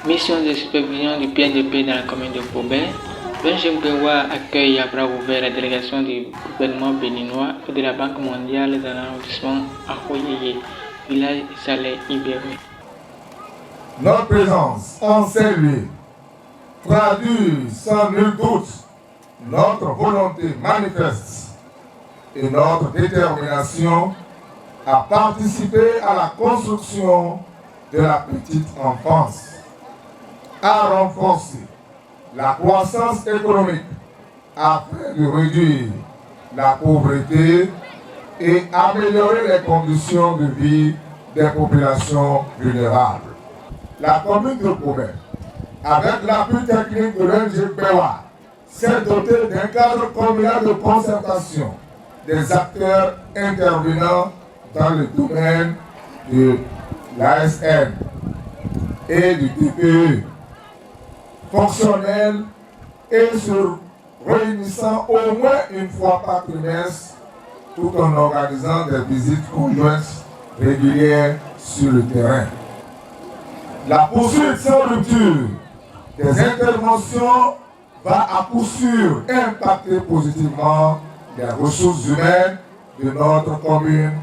Mission de supervision du PNDP dans la commune de Bobé. Benjamin Bewa accueille à bras ouverts la délégation du gouvernement béninois et de la Banque mondiale dans l'arrondissement Ahoyeye, village Saleh Ibéré. Notre présence en ces lieux traduit sans nul doute notre volonté manifeste et notre détermination à participer à la construction de la petite enfance, à renforcer la croissance économique afin de réduire la pauvreté et améliorer les conditions de vie des populations vulnérables. La commune de Bobé, avec l'appui technique de l'ONG Bewa, s'est dotée d'un cadre communal de concertation des acteurs intervenant dans le domaine de l'ASN et du TPE, fonctionnel et se réunissant au moins une fois par trimestre, tout en organisant des visites conjointes régulières sur le terrain. La poursuite sans rupture des interventions va à coup sûr impacter positivement les ressources humaines de notre commune,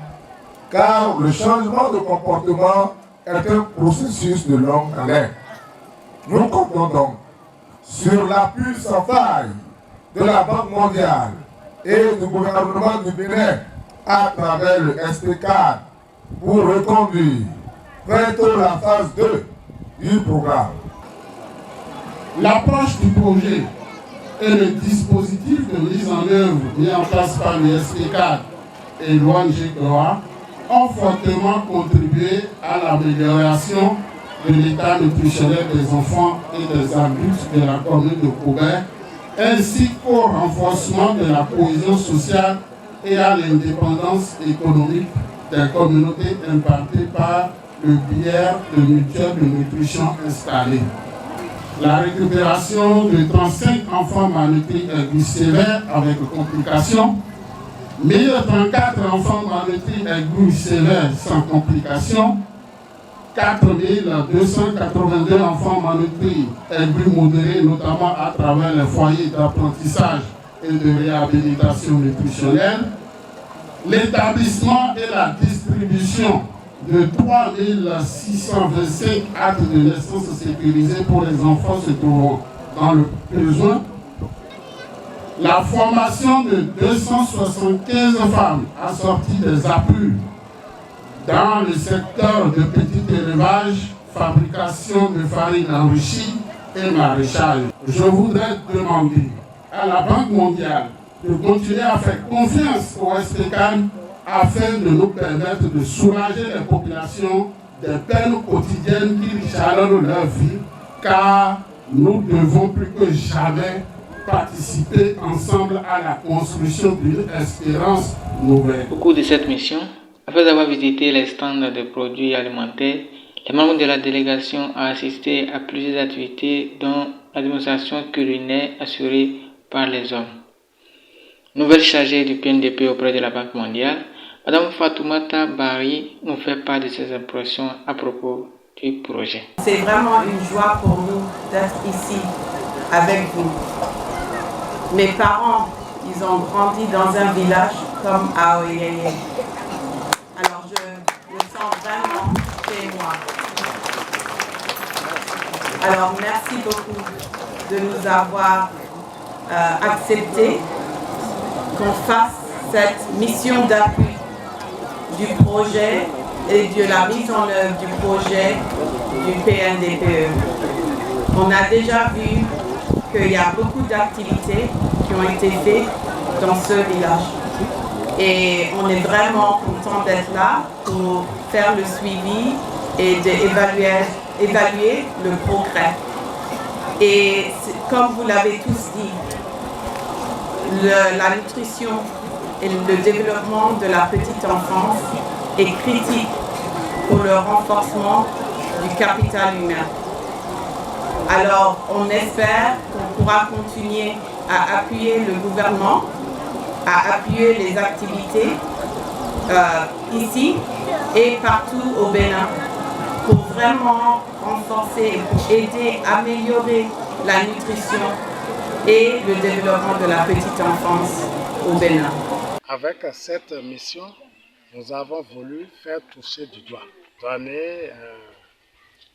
car le changement de comportement est un processus de longue haleine. Nous comptons donc sur l'appui sans faille de la Banque mondiale et du gouvernement du Bénin à travers le SP4 pour reconduire bientôt la phase 2 du programme. L'approche du projet et le dispositif de mise en œuvre mis en place par le SP4 et l'ONG Bewa ont fortement contribué à l'amélioration de l'état nutritionnel des enfants et des adultes de la commune de Bobé, ainsi qu'au renforcement de la cohésion sociale et à l'indépendance économique des communautés implantées par le biais de mutuelles de nutrition installées. La récupération de 35 enfants malnutris aiguës sévères avec complications, 1034 enfants malnutris aiguës sévères sans complications, 4282 enfants malnutris aiguës modérés, notamment à travers les foyers d'apprentissage et de réhabilitation nutritionnelle, l'établissement et la distribution de 3625 actes de naissance sécurisés pour les enfants se trouvant dans le besoin, la formation de 275 femmes assorties des appuis dans le secteur de petit élevage, fabrication de farine enrichie et maraîchage. Je voudrais demander à la Banque mondiale de continuer à faire confiance au SPCAN afin de nous permettre de soulager les populations des peines quotidiennes qui jalonnent leur vie, car nous devons plus que jamais participer ensemble à la construction d'une espérance nouvelle. Au cours de cette mission, après avoir visité les stands de produits alimentaires, les membres de la délégation ont assisté à plusieurs activités dont la démonstration culinaire assurée par les hommes. Nouvelle chargée du PNDP auprès de la Banque mondiale, Madame Fatoumata Bari nous fait part de ses impressions à propos du projet. C'est vraiment une joie pour nous d'être ici avec vous. Mes parents, ils ont grandi dans un village comme Ahoyeye. Alors je me sens vraiment chez moi. Alors merci beaucoup de nous avoir accepté qu'on fasse cette mission d'appui du projet et de la mise en œuvre du projet du PNDPE. On a déjà vu qu'il y a beaucoup d'activités qui ont été faites dans ce village. Et on est vraiment content d'être là pour faire le suivi et d'évaluer le progrès. Et comme vous l'avez tous dit, la nutrition et le développement de la petite enfance est critique pour le renforcement du capital humain. Alors, on espère qu'on pourra continuer à appuyer le gouvernement, à appuyer les activités ici et partout au Bénin pour vraiment renforcer et pour aider à améliorer la nutrition et le développement de la petite enfance au Bénin. Avec cette mission, nous avons voulu faire toucher du doigt, donner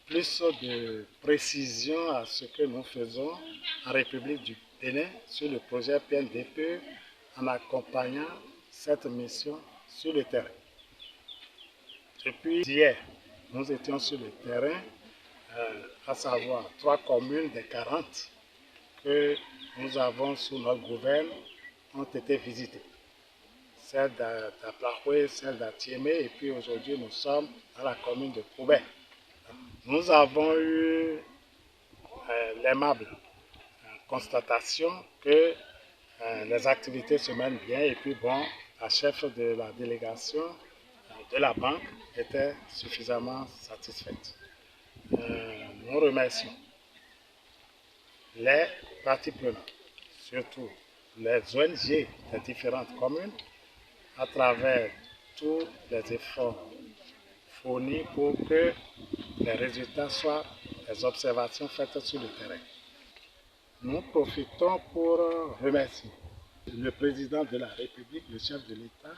plus de précision à ce que nous faisons en République du Bénin sur le projet PNDP en accompagnant cette mission sur le terrain. Depuis hier, nous étions sur le terrain, à savoir 3 communes des 40 que nous avons sous notre gouverne ont été visitées. Celle d'Aplahoué, celle d'Atiémé et puis aujourd'hui nous sommes dans la commune de Koubé. Nous avons eu l'aimable constatation que les activités se mènent bien et puis bon, la chef de la délégation de la banque était suffisamment satisfaite. Nous remercions les parties prenantes, surtout les ONG des différentes communes, à travers tous les efforts fournis pour que les résultats soient des observations faites sur le terrain. Nous profitons pour remercier le président de la République, le chef de l'État,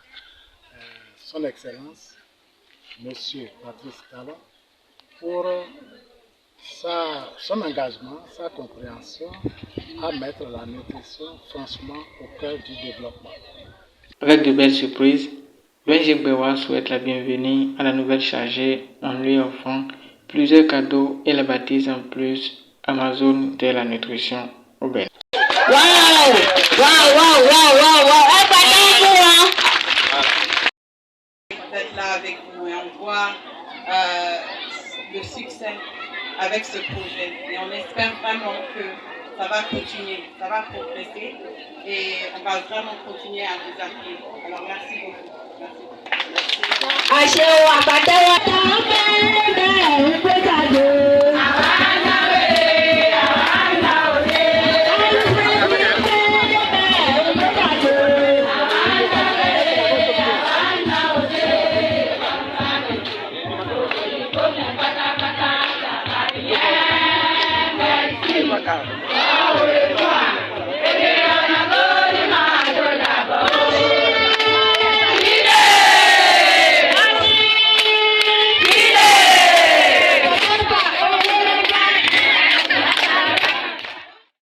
son Excellence, M. Patrice Talon, pour son engagement, sa compréhension à mettre la nutrition franchement au cœur du développement. Avec de belles surprises, Benjik Bewa souhaite la bienvenue à la nouvelle chargée en lui offrant plusieurs cadeaux et la baptise en plus Amazon de la nutrition au Bénin. D'être là avec nous et on voit le succès avec ce projet et on espère vraiment que ça va continuer, ça va progresser et on va vraiment continuer à vous appuyer. Alors merci beaucoup. Merci.